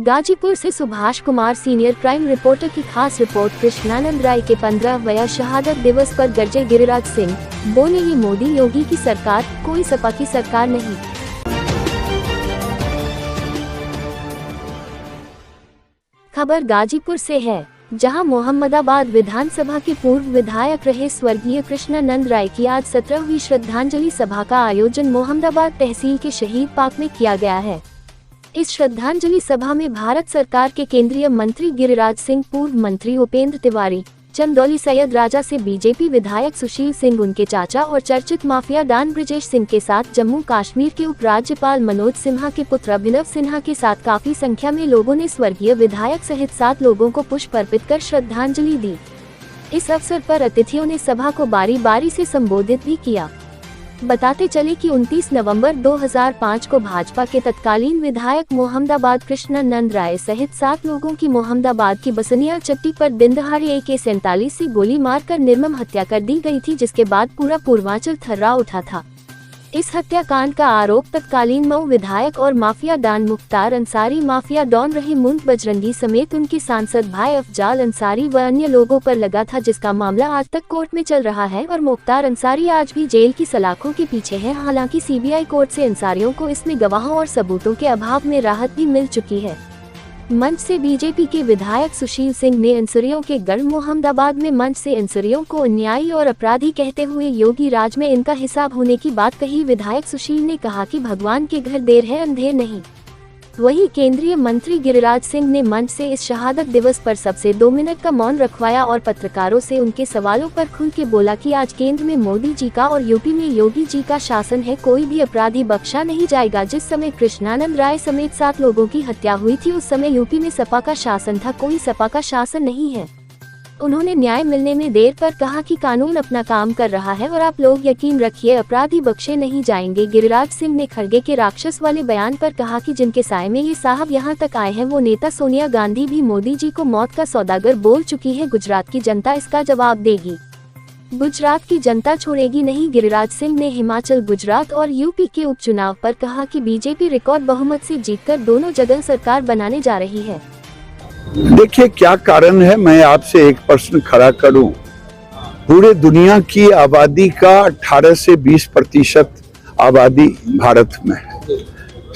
गाजीपुर से Subhash Kumar senior crime reporter की खास रिपोर्ट। कृष्णानंद राय के 15वें शहादत दिवस पर गरजे गिरिराज सिंह, बोले ये मोदी योगी की सरकार, कोई सपा की सरकार नहीं। खबर गाजीपुर से है, जहां मोहम्मदाबाद विधानसभा के पूर्व विधायक रहे स्वर्गीय कृष्णानंद राय की आज 17वीं श्रद्धांजलि सभा का आयोजन मोहम्मदाबाद तहसील के शहीद पार्क में किया गया है। इस श्रद्धांजलि सभा में भारत सरकार के केंद्रीय मंत्री गिरिराज सिंह, पूर्व मंत्री उपेंद्र तिवारी, चंदौली सैयद राजा से बीजेपी विधायक सुशील सिंह, उनके चाचा और चर्चित माफिया डॉन ब्रिजेश सिंह के साथ जम्मू कश्मीर के उपराज्यपाल मनोज सिन्हा के पुत्र अभिनव सिन्हा के साथ काफी संख्या में लोगों ने स्वर्गीय विधायक सहित 7 लोगों को पुष्प अर्पित कर श्रद्धांजलि दी। इस अवसर पर अतिथियों ने सभा को बारी बारी से संबोधित भी किया। बताते चले कि 29 नवंबर 2005 को भाजपा के तत्कालीन विधायक मोहम्मदाबाद कृष्णानंद राय सहित 7 लोगों की मोहम्मदाबाद की बसनिया चट्टी पर दिनदहाड़े AK-47 से गोली मारकर निर्मम हत्या कर दी गई थी, जिसके बाद पूरा पूर्वांचल थर्रा उठा था। इस हत्याकांड का आरोप तत्कालीन मऊ विधायक और mafia don Mukhtar Ansari, mafia don रहे मुंत बजरंगी समेत उनके सांसद भाई अफजाल अंसारी व अन्य लोगों पर लगा था, जिसका मामला आज तक कोर्ट में चल रहा है और मुख्तार अंसारी आज भी जेल की सलाखों के पीछे है। हालांकि CBI कोर्ट से अंसारियों को इसमें गवाहों और सबूतों के अभाव में राहत भी मिल चुकी है। मंच से बीजेपी के विधायक सुशील सिंह ने अंसरियों के गढ़ मोहम्मदाबाद में मंच से अंसरियों को अन्यायी और अपराधी कहते हुए योगी राज में इनका हिसाब होने की बात कही। विधायक सुशील ने कहा कि भगवान के घर देर है अंधेर नहीं। वहीं केंद्रीय मंत्री गिरिराज सिंह ने मंच से इस शहादत दिवस पर सबसे 2 मिनट का मौन रखवाया और पत्रकारों से उनके सवालों पर खुल के बोला कि आज केंद्र में मोदी जी का और यूपी में योगी जी का शासन है, कोई भी अपराधी बख्शा नहीं जाएगा। जिस समय कृष्णानंद राय समेत 7 लोगों की हत्या हुई थी, उस समय यूपी में सपा का शासन था, कोई सपा का शासन नहीं है। उन्होंने न्याय मिलने में देर पर कहा कि कानून अपना काम कर रहा है और आप लोग यकीन रखिए अपराधी बख्शे नहीं जाएंगे। गिरिराज सिंह ने खड़गे के राक्षस वाले बयान पर कहा कि जिनके साए में ये साहब यहाँ तक आए हैं, वो नेता सोनिया गांधी भी मोदी जी को मौत का सौदागर बोल चुकी है। गुजरात की जनता इसका जवाब देगी, गुजरात की जनता छोड़ेगी नहीं। गिरिराज सिंह ने हिमाचल, गुजरात और यूपी के उपचुनाव पर कहा कि बीजेपी रिकॉर्ड बहुमत से जीतकर दोनों जगह सरकार बनाने जा रही है। देखिए क्या कारण है, मैं आपसे एक प्रश्न खड़ा करूं। पूरे दुनिया की आबादी का 18 से 20% आबादी भारत में है,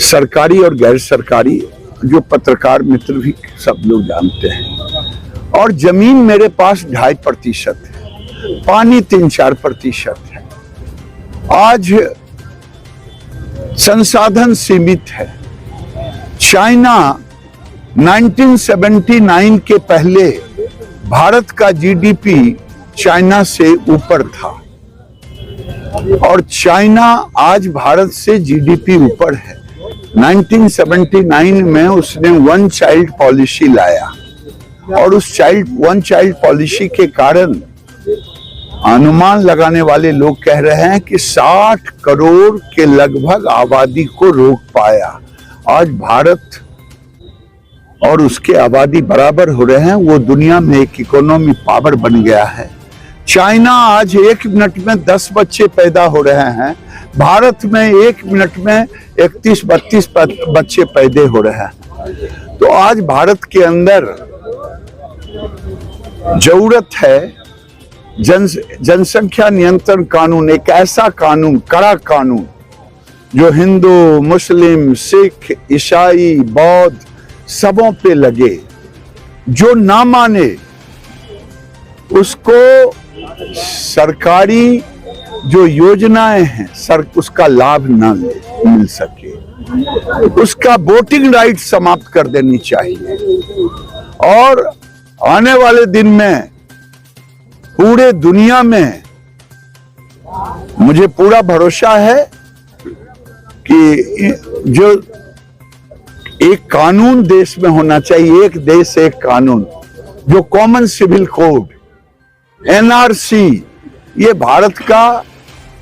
सरकारी और गैर सरकारी, जो पत्रकार मित्र भी सब लोग जानते हैं। और जमीन मेरे पास 2.5% है, पानी 3-4% है। आज संसाधन सीमित है। चाइना 1979 के पहले भारत का GDP चाइना से ऊपर था और चाइना आज भारत से GDP ऊपर है। 1979 में उसने 1 चाइल्ड पॉलिसी लाया और उस 1 चाइल्ड पॉलिसी के कारण अनुमान लगाने वाले लोग कह रहे हैं कि 60 करोड़ के लगभग आबादी को रोक पाया। आज भारत और उसके आबादी बराबर हो रहे हैं, वो दुनिया में एक इकोनॉमी पावर बन गया है। चाइना आज 1 मिनट में 10 बच्चे पैदा हो रहे हैं, भारत में 1 मिनट में 31-32 बच्चे पैदा हो रहे हैं। तो आज भारत के अंदर जरूरत है जनसंख्या नियंत्रण कानून, एक ऐसा कानून, कड़ा कानून, जो हिंदू, मुस्लिम, सिख, ईसाई, बौद्ध सबों पे लगे। जो ना माने उसको सरकारी जो योजनाएं हैं उसका लाभ ना मिल सके, उसका वोटिंग राइट समाप्त कर देनी चाहिए। और आने वाले दिन में पूरे दुनिया में मुझे पूरा भरोसा है कि जो एक कानून देश में होना चाहिए, एक देश एक कानून, जो कॉमन सिविल कोड NRC, ये भारत का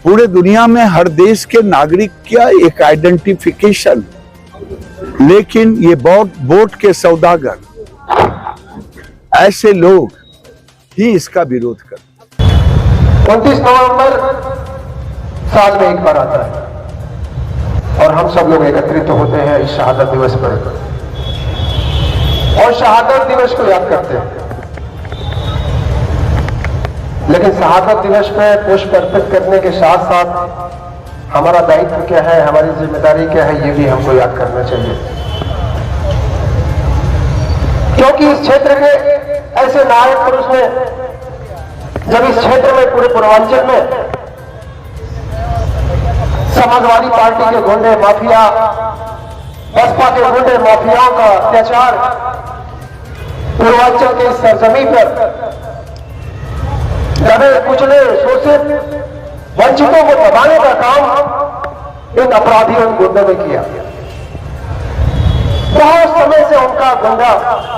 पूरे दुनिया में हर देश के नागरिक का एक आइडेंटिफिकेशन। लेकिन ये वोट के सौदागर, ऐसे लोग ही इसका विरोध करते। 29 नवंबर साल में एक बार आता है और हम सब लोग एकत्रित होते हैं इस शहादत दिवस पर। और शहादत दिवस को याद करते हैं। लेकिन शहादत दिवस में पुष्प अर्पित करने के साथ साथ हमारा दायित्व क्या है, हमारी जिम्मेदारी क्या है, ये भी हमको याद करना चाहिए। क्योंकि इस क्षेत्र के ऐसे नायक पुरुष ने जब इस क्षेत्र में पूरे पूर्वांचल में समाजवादी पार्टी के गुंडे माफिया, बसपा के गुंडे माफियाओं का अत्याचार पूर्वांचल के इस सरजमी पर दबे कुचले शोषित वंचितों को दबाने का काम इन अपराधियों इन गुंडों ने किया। बहुत समय से उनका गुंडा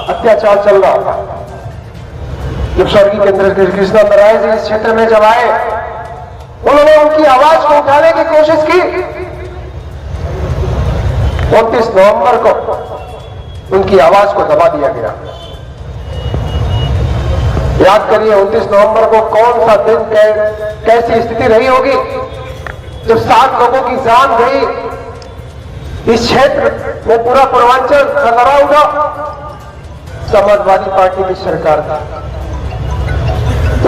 अत्याचार चल रहा था। जब स्वर्गीय केंद्र कृष्णनंद राय जी इस क्षेत्र में जब आए, उन्होंने उनकी आवाज को उठाने की कोशिश की। 29 नवंबर को उनकी आवाज को दबा दिया गया। याद करिए 29 नवंबर को कौन सा दिन, कैसी स्थिति रही होगी जब 7 लोगों की जान गई। इस क्षेत्र में पूरा पूर्वांचल खतरा उठा। समाजवादी पार्टी की सरकार थी।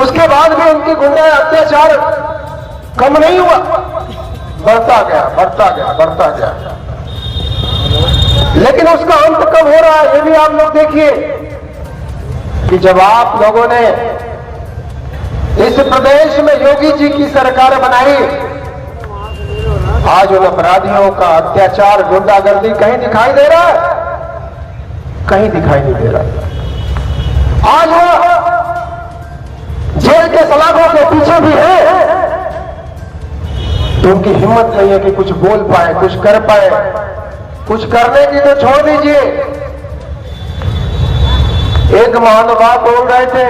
उसके बाद भी उनकी गुंडा अत्याचार कम नहीं हुआ, बढ़ता गया, बढ़ता गया, बढ़ता गया। लेकिन उसका अंत कब हो रहा है, ये भी आप लोग देखिए कि जब आप लोगों ने इस प्रदेश में योगी जी की सरकार बनाई, आज उन अपराधियों का अत्याचार, गुंडागर्दी कहीं दिखाई दे रहा है? कहीं दिखाई नहीं दे रहा। आज वो जेल के सलाखों के पीछे भी है, तो उनकी हिम्मत नहीं है कि कुछ बोल पाए, कुछ कर पाए। कुछ करने की तो छोड़ दीजिए। एक महानुभाव बोल रहे थे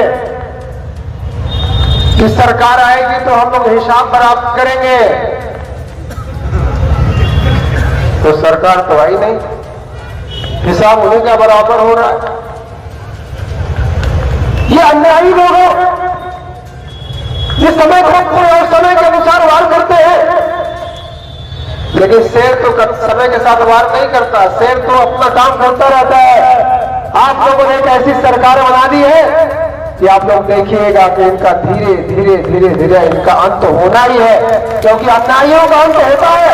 कि सरकार आएगी तो हम लोग हिसाब बराबर करेंगे, तो सरकार तो आई नहीं, हिसाब उन्हीं का बराबर हो रहा है। ये अन्यायी लोग हैं, ये समय खोजते हैं और समय के अनुसार वार करते हैं। लेकिन शेर तो समय के साथ वार नहीं करता, शेर तो अपना काम करता रहता है। आप लोगों ने एक ऐसी सरकार बना दी है कि आप लोग देखिएगा कि इनका धीरे धीरे धीरे धीरे इनका अंत होना ही है, क्योंकि अन्यायियों का अंत होता है